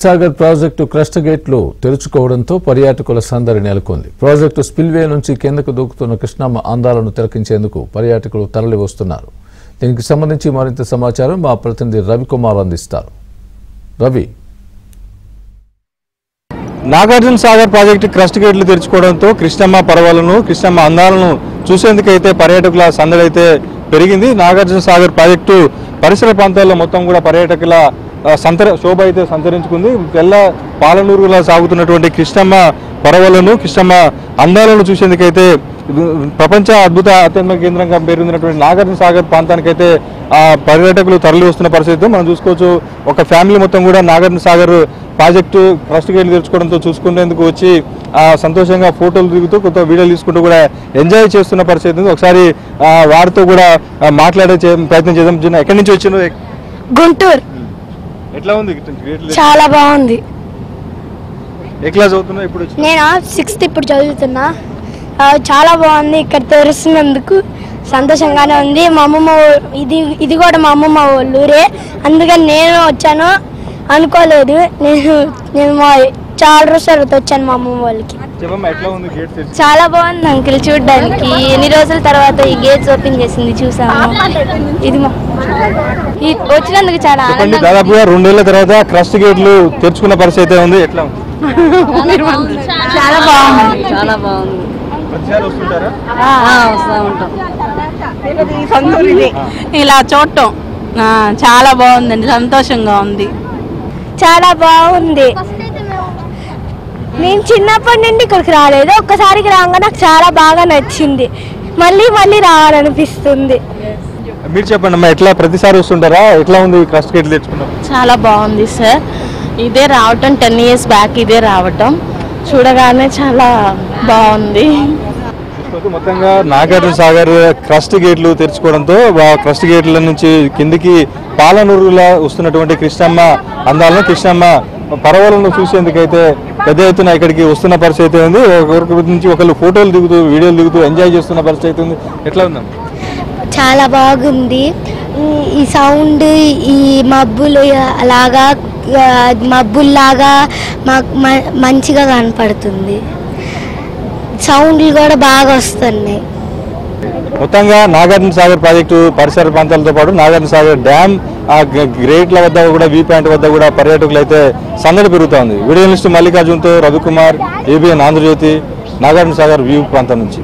Sagar project crust గేట్లు తెరుచుకోవడంతో పర్యాటకుల సందడి నెలకొంది. ప్రాజెక్టు స్పిల్వే నుంచి కిందకు దూకుతున్న కృష్ణమ్మ అందాలను తిలకించేందుకు పర్యాటకులు తరలి వస్తున్నారు. దీనికి సంబంధించి మరింత సమాచారం మా ప్రతినిధి రవికుమార్ అందిస్తారు. రవి, నాగార్జున సాగర్ ప్రాజెక్టు క్రస్ట్ గేట్లు తెరుచుకోవడంతో కృష్ణమ్మ పర్వాలను కృష్ణమ్మ అందాలను చూసేందుకైతే పర్యాటకుల సందడి అయితే పెరిగింది. నాగార్జున సాగర్ ప్రాజెక్టు పరిసర ప్రాంతాల్లో మొత్తం కూడా పర్యాటకుల శోభ అయితే సంతరించుకుంది. తెల్ల పాలనూరులా సాగుతున్నటువంటి కృష్ణమ్మ పర్వాలను కృష్ణమ్మ అందాలను చూసేందుకైతే ప్రపంచ అద్భుత అత్యద్భుత కేంద్రంగా పేరున్నటువంటి నాగార్జున సాగర్ ప్రాంతానికైతే పర్యాటకులు తరలి వస్తున్న పరిస్థితి మనం చూసుకోవచ్చు. ఒక ఫ్యామిలీ మొత్తం కూడా నాగార్జున సాగర్ ప్రాజెక్టు క్రస్ట్ గేట్లు తెరుచుకోవడంతో చూసుకునేందుకు వచ్చి సంతోషంగా ఫోటోలు దిగుతూ కొత్త వీడియోలు తీసుకుంటూ కూడా ఎంజాయ్ చేస్తున్న పరిస్థితి ఉంది. ఒకసారి వారితో కూడా మాట్లాడే ప్రయత్నం చేద్దాం. ఎక్కడి నుంచి వచ్చిన? గుంటూరు. ఎట్లా ఉంది? చాలా బాగుంది. ఏ క్లాస్ చదువుతున్నా? ఇప్పుడు నేను 6th ఇప్పుడు చదువుతున్నా. చాలా బాగుంది. ఇక్కడ తెరుస్తున్నందుకు సంతోషంగానే ఉంది. మా అమ్మమ్మ ఇది కూడా మా అమ్మమ్మ ఊరే, అందుకని నేను వచ్చాను. అనుకోలేదు, నేను చాలా రోజుల వచ్చాను మా అమ్మమ్మ వాళ్ళకి. చాలా బాగుంది అంకుల్ చూడడానికి. ఎన్ని రోజుల తర్వాత ఈ గేట్స్ ఓపెన్ చేసింది చూసాము. ఇది వచ్చినందుకు చాలా ఆనందంగా. దాదాపుగా 2 ఏళ్ల తర్వాత క్రస్ట్ గేట్లు తెరుచుకున్న పరిస్థితి ఉంది. ఎట్లా ఉంది? చాలా బాగుంది. చాలా బాగుంది. ఇలా చూడటం చాలా బాగుందండి, సంతోషంగా ఉంది. చాలా బాగుంది. నేను చిన్నప్పటి నుండి ఇక్కడికి రాలేదు. ఒక్కసారికి రాగా నాకు చాలా బాగా నచ్చింది. మళ్ళీ మళ్ళీ రావాలనిపిస్తుంది. మీరు చెప్పండి అమ్మా, ఎట్లా ప్రతిసారి వస్తుంటారా? ఎట్లా ఉంది క్రస్ట్ గేట్లు తెచ్చుకున్నాం? చాలా బాగుంది సార్. ఇదే రావటం 10 years బ్యాక్ ఇదే రావటం చూడగానే చాలా బాగుంది. మొత్తంగా నాగార్జున సాగర్ క్రస్ట్ గేట్లు తెరుచుకోవడంతో క్రస్ట్ గేట్ల నుంచి కిందికి పాలనూరులా వస్తున్నటువంటి కృష్ణమ్మ అందాలను కృష్ణమ్మ పర్వాలను చూసేందుకైతే పెద్ద ఎత్తున ఇక్కడికి వస్తున్న పరిస్థితి ఉంది. ఒకరి నుంచి ఒకళ్ళు ఫోటోలు దిగుతూ వీడియోలు దిగుతూ ఎంజాయ్ చేస్తున్న పరిస్థితి ఉంది. ఎట్లా ఉందమ్మా? చాలా బాగుంది. ఈ సౌండ్, ఈ మబ్బులు అలాగా మబ్బుల్లాగా మంచిగా కనపడుతుంది. సౌండ్లు కూడా బాగా వస్తున్నాయి. మొత్తంగా నాగార్జున సాగర్ ప్రాజెక్టు పరిసర ప్రాంతాలతో పాటు నాగార్జున సాగర్ డ్యామ్ గ్రేట్ల వద్ద కూడా వ్యూ పాయింట్ వద్ద కూడా పర్యాటకులు అయితే సందడి పెరుగుతూ ఉంది. వీడియో జర్నలిస్ట్ మల్లికార్జున్తో రవికుమార్, ABN ఆంధ్రజ్యోతి, నాగార్జున సాగర్ వ్యూ ప్రాంతం నుంచి.